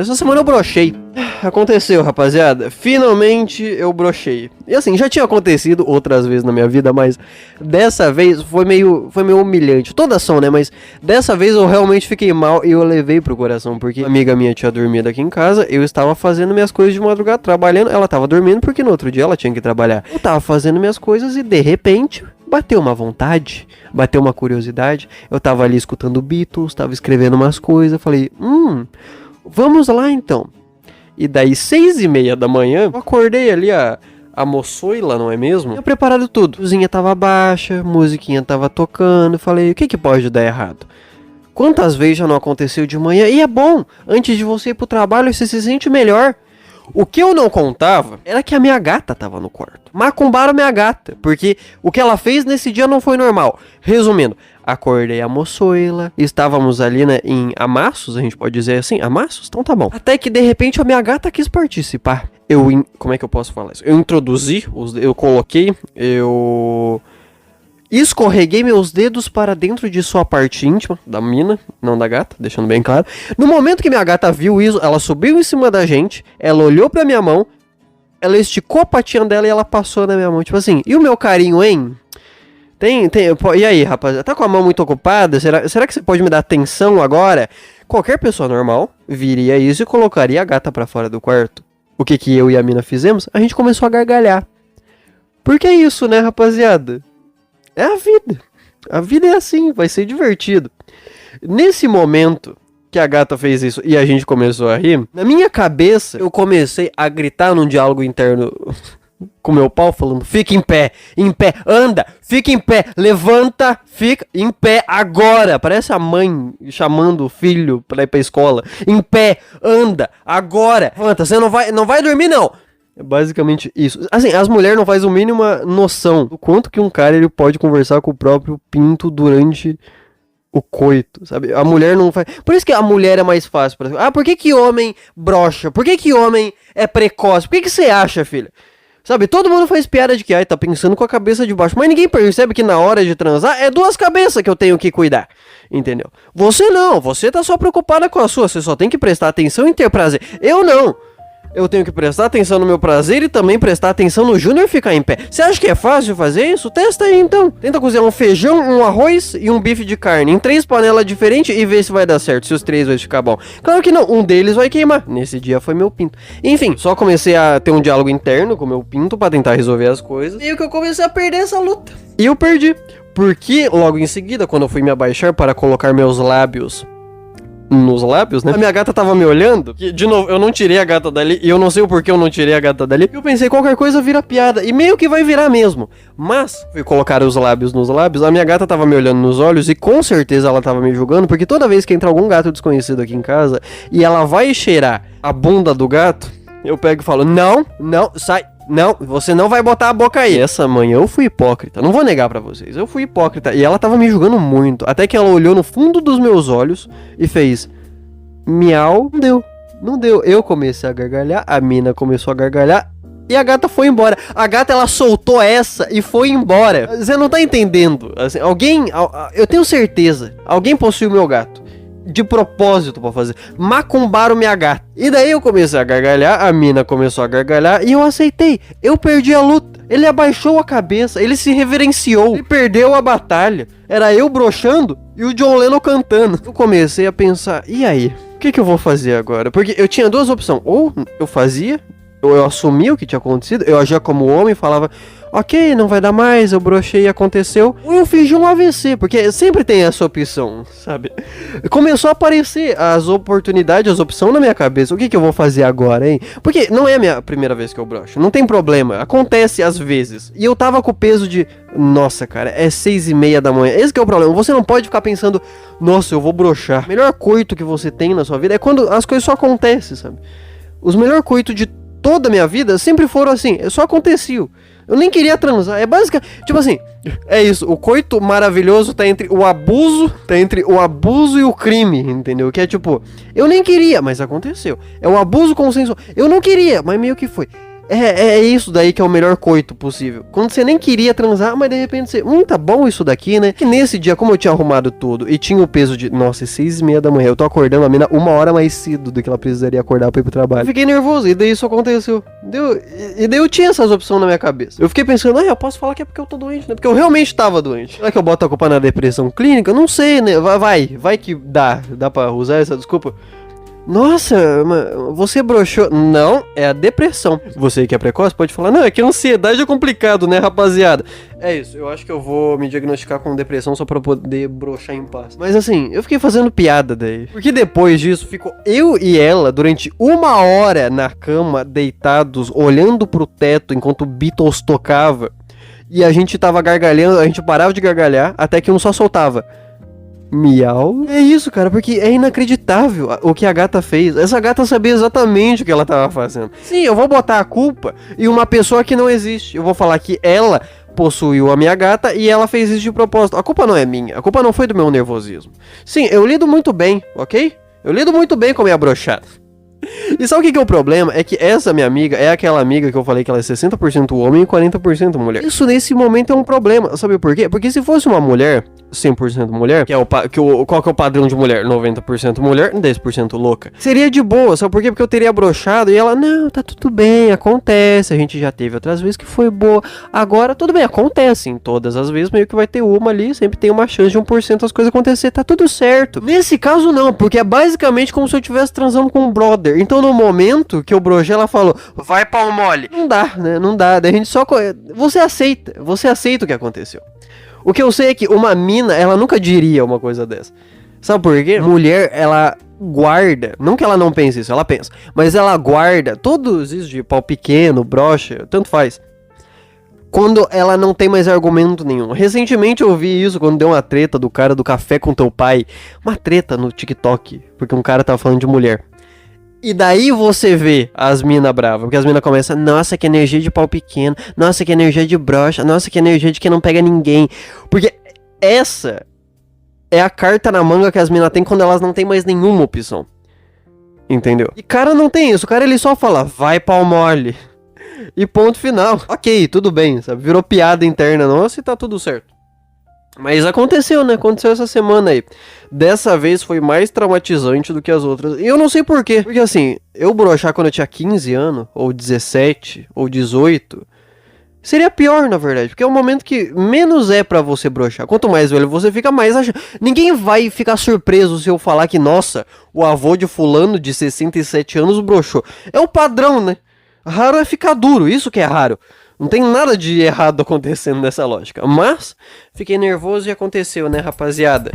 Essa semana eu brochei. Aconteceu, rapaziada. Finalmente eu brochei. E assim, já tinha acontecido outras vezes na minha vida, mas dessa vez foi meio humilhante. Todas são, né? Mas dessa vez eu realmente fiquei mal e eu levei pro coração. Porque a amiga minha tinha dormido aqui em casa, eu estava fazendo minhas coisas de madrugada, trabalhando. Ela tava dormindo porque no outro dia ela tinha que trabalhar. Eu tava fazendo minhas coisas e de repente bateu uma vontade, bateu uma curiosidade. Eu tava ali escutando Beatles, tava escrevendo umas coisas. Falei, vamos lá então. E daí 6:30 da manhã, eu acordei ali a moçoila, não é mesmo? Tinha preparado tudo. A cozinha tava baixa, musiquinha tava tocando. Falei, o que pode dar errado? Quantas vezes já não aconteceu de manhã? E é bom, antes de você ir pro trabalho, você se sente melhor. O que eu não contava era que a minha gata tava no quarto. Macumbaram minha gata, porque o que ela fez nesse dia não foi normal. Resumindo, acordei a moçoila, estávamos ali, né, em amassos, a gente pode dizer assim, amassos? Então tá bom. Até que de repente a minha gata quis participar. Como é que eu posso falar isso? Eu introduzi, eu coloquei, eu escorreguei meus dedos para dentro de sua parte íntima, da mina, não da gata, deixando bem claro. No momento que minha gata viu isso, ela subiu em cima da gente, ela olhou pra minha mão, ela esticou a patinha dela e ela passou na minha mão. Tipo assim, e o meu carinho, hein? E aí, rapaz, tá com a mão muito ocupada? Será que você pode me dar atenção agora? Qualquer pessoa normal viria isso e colocaria a gata pra fora do quarto. O que eu e a mina fizemos? A gente começou a gargalhar. Por que isso, né, rapaziada? É a vida. A vida é assim, vai ser divertido. Nesse momento que a gata fez isso e a gente começou a rir, na minha cabeça eu comecei a gritar num diálogo interno com meu pau, falando, fica em pé, anda, fica em pé, levanta, fica em pé agora. Parece a mãe chamando o filho pra ir pra escola. Em pé, anda, agora, levanta, você não vai dormir não. É basicamente isso. Assim, as mulheres não fazem a mínima noção do quanto que um cara ele pode conversar com o próprio pinto durante o coito, sabe? A mulher não faz... Por isso que a mulher é mais fácil. Por que homem brocha? Por que homem é precoce? Por que você acha, filha? Sabe, todo mundo faz piada de que tá pensando com a cabeça de baixo. Mas ninguém percebe que na hora de transar é duas cabeças que eu tenho que cuidar. Entendeu? Você não, você tá só preocupada com a sua. Você só tem que prestar atenção e ter prazer. Eu não. Eu tenho que prestar atenção no meu prazer e também prestar atenção no Júnior ficar em pé. Você acha que é fácil fazer isso? Testa aí então. Tenta cozinhar um feijão, um arroz e um bife de carne em 3 panelas diferentes e ver se vai dar certo, se os 3 vai ficar bom. Claro que não, um deles vai queimar. Nesse dia foi meu pinto. Enfim, só comecei a ter um diálogo interno com meu pinto pra tentar resolver as coisas. E o que eu comecei a perder essa luta. E eu perdi. Porque logo em seguida, quando eu fui me abaixar para colocar meus lábios nos lábios, né? A minha gata tava me olhando. Que, de novo, eu não tirei a gata dali. E eu não sei o porquê eu não tirei a gata dali. Eu pensei, qualquer coisa vira piada. E meio que vai virar mesmo. Mas, fui colocar os lábios nos lábios. A minha gata tava me olhando nos olhos. E com certeza ela tava me julgando. Porque toda vez que entra algum gato desconhecido aqui em casa e ela vai cheirar a bunda do gato, eu pego e falo, não, sai. Não, você não vai botar a boca aí. Essa manhã eu fui hipócrita. Não vou negar pra vocês. Eu fui hipócrita. E ela tava me julgando muito. Até que ela olhou no fundo dos meus olhos e fez miau. Não deu. Eu comecei a gargalhar. A mina começou a gargalhar. E a gata foi embora. A gata, ela soltou essa e foi embora. Você não tá entendendo. Assim, eu tenho certeza. Alguém possuiu o meu gato. De propósito pra fazer. Macumbaram minha gata. E daí eu comecei a gargalhar, a mina começou a gargalhar e eu aceitei. Eu perdi a luta. Ele abaixou a cabeça, ele se reverenciou. Ele perdeu a batalha. Era eu broxando e o John Lennon cantando. Eu comecei a pensar, e aí? O que eu vou fazer agora? Porque eu tinha duas opções. Ou eu fazia, ou eu assumia o que tinha acontecido, eu agia como homem e falava, ok, não vai dar mais, eu brochei e aconteceu. Ou eu fingi um AVC, porque sempre tem essa opção, sabe? Começou a aparecer as oportunidades, as opções na minha cabeça. O que eu vou fazer agora, hein? Porque não é a minha primeira vez que eu broxo, não tem problema, acontece às vezes. E eu tava com o peso de, nossa, cara, é 6:30 da manhã. Esse que é o problema, você não pode ficar pensando, nossa, eu vou broxar. O melhor coito que você tem na sua vida é quando as coisas só acontecem, sabe? Os melhores coitos de toda a minha vida sempre foram assim, só aconteciam. Eu nem queria transar, é basicamente, tipo assim, é isso, o coito maravilhoso tá entre o abuso e o crime, entendeu? Que é tipo, eu nem queria, mas aconteceu. É o abuso consensual, eu não queria, mas meio que foi. É isso daí que é o melhor coito possível. Quando você nem queria transar, mas de repente você... tá bom isso daqui, né? Que nesse dia, como eu tinha arrumado tudo e tinha o peso de... Nossa, 6h30 da manhã. Eu tô acordando a mina 1 hora mais cedo do que ela precisaria acordar pra ir pro trabalho. Eu fiquei nervoso e daí isso aconteceu. E daí eu tinha essas opções na minha cabeça. Eu fiquei pensando, eu posso falar que é porque eu tô doente, né? Porque eu realmente tava doente. Será que eu boto a culpa na depressão clínica? Não sei, né? Vai que dá pra usar essa desculpa. Nossa, você broxou. Não, é a depressão. Você que é precoce pode falar, não, é que a ansiedade é complicado, né, rapaziada? É isso, eu acho que eu vou me diagnosticar com depressão só pra poder broxar em paz. Mas assim, eu fiquei fazendo piada daí. Porque depois disso, ficou eu e ela durante 1 hora na cama, deitados, olhando pro teto enquanto o Beatles tocava. E a gente tava gargalhando, a gente parava de gargalhar, até que um só soltava. Miau. É isso, cara, porque é inacreditável o que a gata fez. Essa gata sabia exatamente o que ela tava fazendo. Sim, eu vou botar a culpa em uma pessoa que não existe. Eu vou falar que ela possuiu a minha gata e ela fez isso de propósito. A culpa não é minha, a culpa não foi do meu nervosismo. Sim, eu lido muito bem, ok? Eu lido muito bem com a minha broxada. E sabe o que é o problema? É que essa minha amiga é aquela amiga que eu falei que ela é 60% homem e 40% mulher. Isso nesse momento é um problema. Sabe por quê? Porque se fosse uma mulher, 100% mulher, qual que é o padrão de mulher? 90% mulher, 10% louca. Seria de boa, sabe por quê? Porque eu teria broxado e ela, não, tá tudo bem, acontece, a gente já teve outras vezes que foi boa. Agora, tudo bem, acontece, em todas as vezes meio que vai ter uma ali, sempre tem uma chance de 1% das coisas acontecer, tá tudo certo. Nesse caso não, porque é basicamente como se eu estivesse transando com um brother. Então no momento que eu broxei, ela falou, vai pau mole. Não dá, né, não dá, daí a gente só... Você aceita o que aconteceu. O que eu sei é que uma mina, ela nunca diria uma coisa dessa. Sabe por quê? Mulher, ela guarda, não que ela não pense isso, ela pensa, mas ela guarda todos isso de pau pequeno, broxa, tanto faz, quando ela não tem mais argumento nenhum. Recentemente eu vi isso quando deu uma treta do cara do café com teu pai, uma treta no TikTok, porque um cara tava falando de mulher. E daí você vê as minas bravas, porque as minas começam, nossa, que energia de pau pequeno, nossa, que energia de broxa, nossa, que energia de que não pega ninguém. Porque essa é a carta na manga que as minas têm quando elas não têm mais nenhuma opção. Entendeu? E cara não tem isso, o cara ele só fala, vai pau mole. E ponto final. Ok, tudo bem, sabe? Virou piada interna nossa e tá tudo certo. Mas aconteceu, né? Aconteceu essa semana aí. Dessa vez foi mais traumatizante do que as outras. E eu não sei porquê. Porque assim, eu broxar quando eu tinha 15 anos, ou 17, ou 18, seria pior, na verdade. Porque é o momento que menos é pra você broxar. Quanto mais velho você fica, mais achando. Ninguém vai ficar surpreso se eu falar que, nossa, o avô de fulano de 67 anos broxou. É o padrão, né? Raro é ficar duro, isso que é raro. Não tem nada de errado acontecendo nessa lógica. Mas, fiquei nervoso e aconteceu, né, rapaziada?